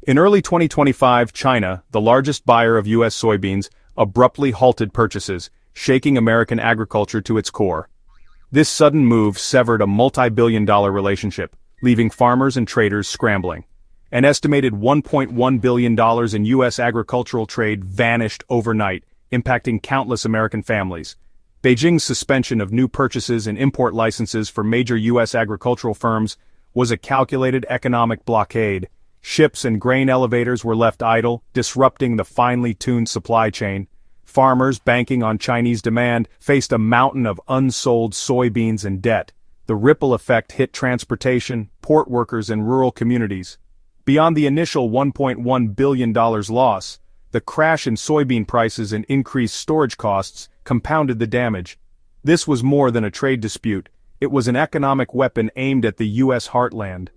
In early 2025, China, the largest buyer of U.S. soybeans, abruptly halted purchases, shaking American agriculture to its core. This sudden move severed a multi-billion-dollar relationship, leaving farmers and traders scrambling. An estimated $1.1 billion in U.S. agricultural trade vanished overnight, impacting countless American families. Beijing's suspension of new purchases and import licenses for major U.S. agricultural firms was a calculated economic blockade. Ships and grain elevators were left idle, disrupting the finely tuned supply chain. Farmers, banking on Chinese demand, faced a mountain of unsold soybeans and debt. The ripple effect hit transportation, port workers, and rural communities. Beyond the initial $1.1 billion loss, the crash in soybean prices and increased storage costs compounded the damage. This was more than a trade dispute. It was an economic weapon aimed at the U.S. heartland.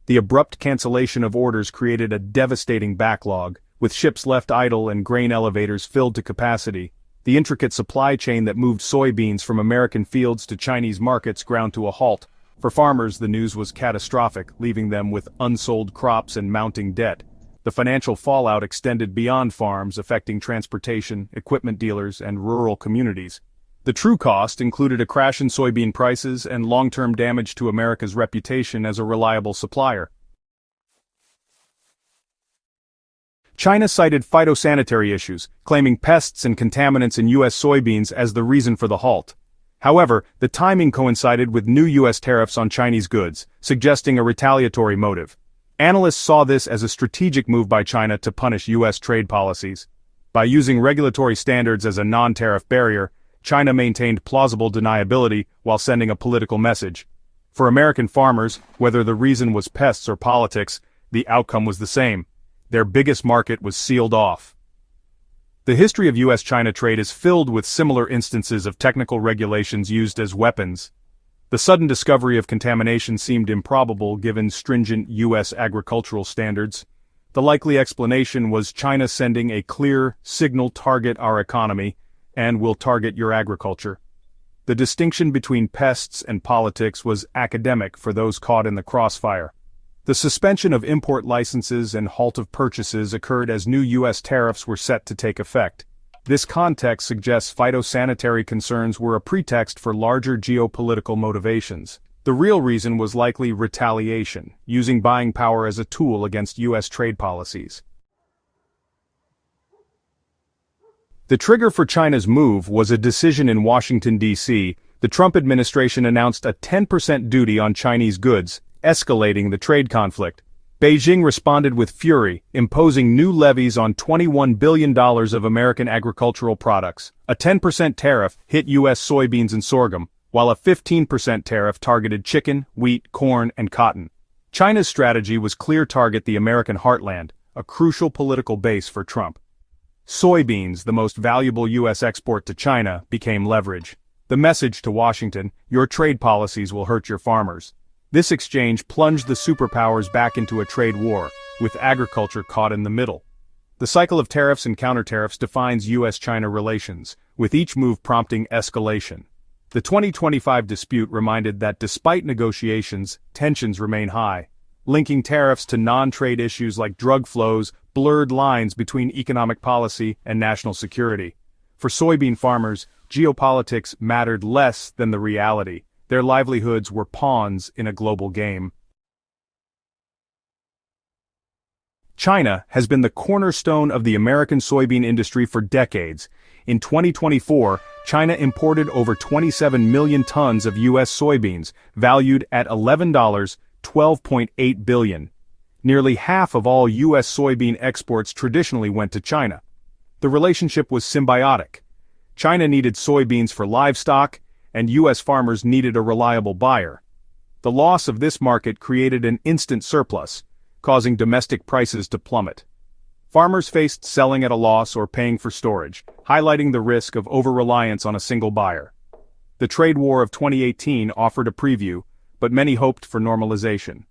The abrupt cancellation of orders created a devastating backlog, with ships left idle and grain elevators filled to capacity. The intricate supply chain that moved soybeans from American fields to Chinese markets ground to a halt. For farmers, the news was catastrophic, leaving them with unsold crops and mounting debt. The financial fallout extended beyond farms, affecting transportation, equipment dealers, and rural communities. The true cost included a crash in soybean prices and long-term damage to America's reputation as a reliable supplier. China cited phytosanitary issues, claiming pests and contaminants in U.S. soybeans as the reason for the halt. However, the timing coincided with new U.S. tariffs on Chinese goods, suggesting a retaliatory motive. Analysts saw this as a strategic move by China to punish U.S. trade policies. By using regulatory standards as a non-tariff barrier, China maintained plausible deniability while sending a political message. For American farmers, whether the reason was pests or politics, the outcome was the same. Their biggest market was sealed off. The history of U.S.-China trade is filled with similar instances of technical regulations used as weapons. The sudden discovery of contamination seemed improbable given stringent U.S. agricultural standards. The likely explanation was China sending a clear signal: target our economy, and we'll target your agriculture. The distinction between pests and politics was academic for those caught in the crossfire. The suspension of import licenses and halt of purchases occurred as new U.S. tariffs were set to take effect. This context suggests phytosanitary concerns were a pretext for larger geopolitical motivations. The real reason was likely retaliation, using buying power as a tool against U.S. trade policies. The trigger for China's move was a decision in Washington, D.C. The Trump administration announced a 10% duty on Chinese goods, escalating the trade conflict. Beijing responded with fury, imposing new levies on $21 billion of American agricultural products. A 10% tariff hit U.S. soybeans and sorghum, while a 15% tariff targeted chicken, wheat, corn, and cotton. China's strategy was clear: target the American heartland, a crucial political base for Trump. Soybeans, the most valuable U.S. export to China, became leverage. The message to Washington: your trade policies will hurt your farmers. This exchange plunged the superpowers back into a trade war, with agriculture caught in the middle. The cycle of tariffs and counter-tariffs defines U.S.-China relations, with each move prompting escalation. The 2025 dispute reminded that despite negotiations, tensions remain high. Linking tariffs to non-trade issues like drug flows blurred lines between economic policy and national security. For soybean farmers, geopolitics mattered less than the reality. Their livelihoods were pawns in a global game. China has been the cornerstone of the American soybean industry for decades. In 2024, China imported over 27 million tons of U.S. soybeans, valued at $12.8 billion. Nearly half of all U.S. soybean exports traditionally went to China. The relationship was symbiotic. China needed soybeans for livestock, and U.S. farmers needed a reliable buyer. The loss of this market created an instant surplus, causing domestic prices to plummet. Farmers faced selling at a loss or paying for storage, highlighting the risk of over-reliance on a single buyer. The trade war of 2018 offered a preview, but many hoped for normalization.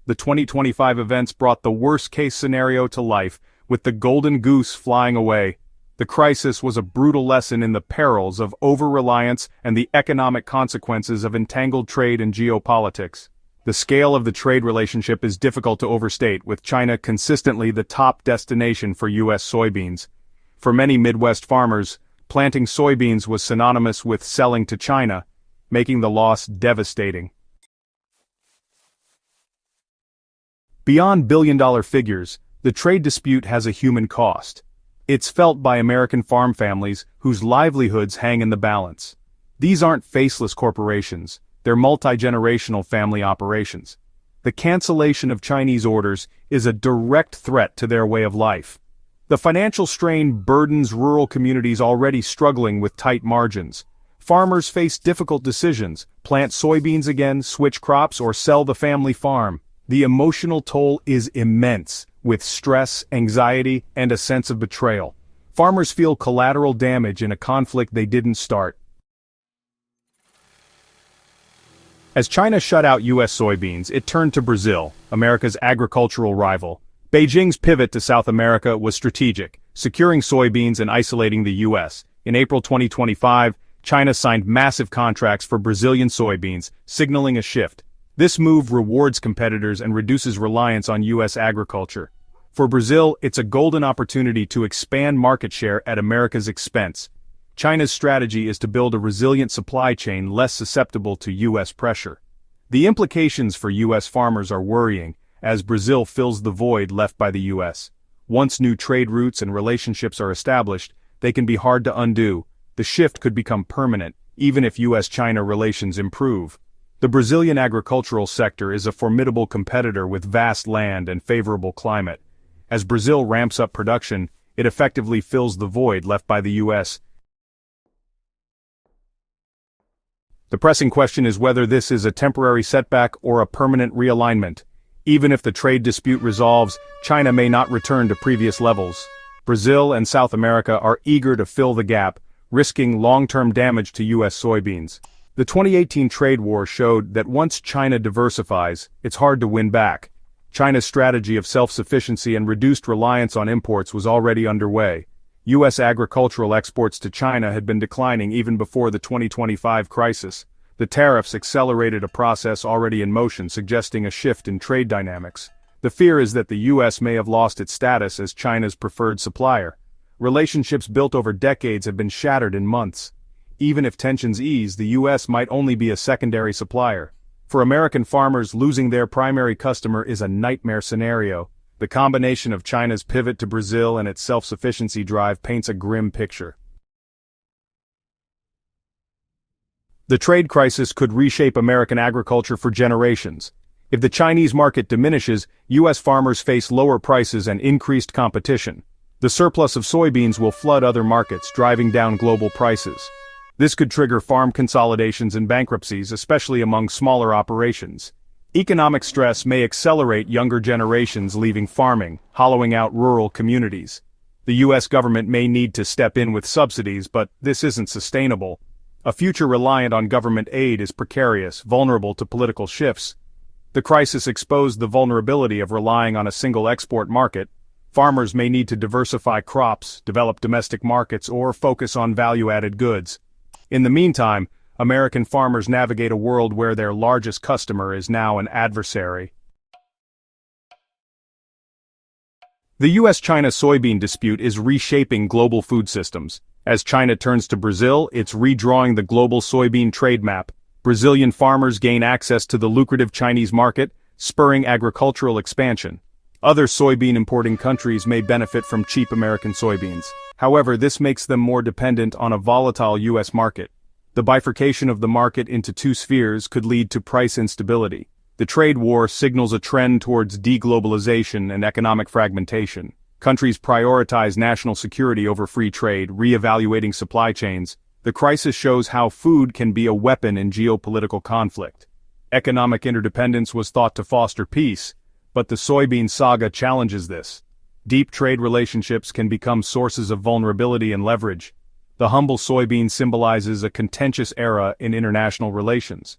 The 2025 events brought the worst-case scenario to life, with the golden goose flying away. The crisis was a brutal lesson in the perils of over-reliance and the economic consequences of entangled trade and geopolitics. The scale of the trade relationship is difficult to overstate, with China consistently the top destination for U.S. soybeans. For many Midwest farmers, planting soybeans was synonymous with selling to China, making the loss devastating. Beyond billion-dollar figures, the trade dispute has a human cost. It's felt by American farm families whose livelihoods hang in the balance. These aren't faceless corporations, they're multi-generational family operations. The cancellation of Chinese orders is a direct threat to their way of life. The financial strain burdens rural communities already struggling with tight margins. Farmers face difficult decisions: plant soybeans again, switch crops, or sell the family farm. The emotional toll is immense, with stress, anxiety, and a sense of betrayal. Farmers feel collateral damage in a conflict they didn't start. As China shut out U.S. soybeans, it turned to Brazil, America's agricultural rival. Beijing's pivot to South America was strategic, securing soybeans and isolating the U.S. In April 2025, China signed massive contracts for Brazilian soybeans, signaling a shift. This move rewards competitors and reduces reliance on U.S. agriculture. For Brazil, it's a golden opportunity to expand market share at America's expense. China's strategy is to build a resilient supply chain less susceptible to U.S. pressure. The implications for U.S. farmers are worrying, as Brazil fills the void left by the U.S. Once new trade routes and relationships are established, they can be hard to undo. The shift could become permanent, even if U.S.-China relations improve. The Brazilian agricultural sector is a formidable competitor with vast land and favorable climate. As Brazil ramps up production, it effectively fills the void left by the U.S. The pressing question is whether this is a temporary setback or a permanent realignment. Even if the trade dispute resolves, China may not return to previous levels. Brazil and South America are eager to fill the gap, risking long-term damage to U.S. soybeans. The 2018 trade war showed that once China diversifies, it's hard to win back. China's strategy of self-sufficiency and reduced reliance on imports was already underway. U.S. agricultural exports to China had been declining even before the 2025 crisis. The tariffs accelerated a process already in motion, suggesting a shift in trade dynamics. The fear is that the U.S. may have lost its status as China's preferred supplier. Relationships built over decades have been shattered in months. Even if tensions ease, the U.S. might only be a secondary supplier. For American farmers, losing their primary customer is a nightmare scenario. The combination of China's pivot to Brazil and its self-sufficiency drive paints a grim picture. The trade crisis could reshape American agriculture for generations. If the Chinese market diminishes, U.S. farmers face lower prices and increased competition. The surplus of soybeans will flood other markets, driving down global prices. This could trigger farm consolidations and bankruptcies, especially among smaller operations. Economic stress may accelerate younger generations leaving farming, hollowing out rural communities. The U.S. government may need to step in with subsidies, but this isn't sustainable. A future reliant on government aid is precarious, vulnerable to political shifts. The crisis exposed the vulnerability of relying on a single export market. Farmers may need to diversify crops, develop domestic markets, or focus on value-added goods. In the meantime, American farmers navigate a world where their largest customer is now an adversary. The U.S.-China soybean dispute is reshaping global food systems. As China turns to Brazil, it's redrawing the global soybean trade map. Brazilian farmers gain access to the lucrative Chinese market, spurring agricultural expansion. Other soybean-importing countries may benefit from cheap American soybeans. However, this makes them more dependent on a volatile U.S. market. The bifurcation of the market into two spheres could lead to price instability. The trade war signals a trend towards deglobalization and economic fragmentation. Countries prioritize national security over free trade, re-evaluating supply chains. The crisis shows how food can be a weapon in geopolitical conflict. Economic interdependence was thought to foster peace, but the soybean saga challenges this. Deep trade relationships can become sources of vulnerability and leverage. The humble soybean symbolizes a contentious era in international relations.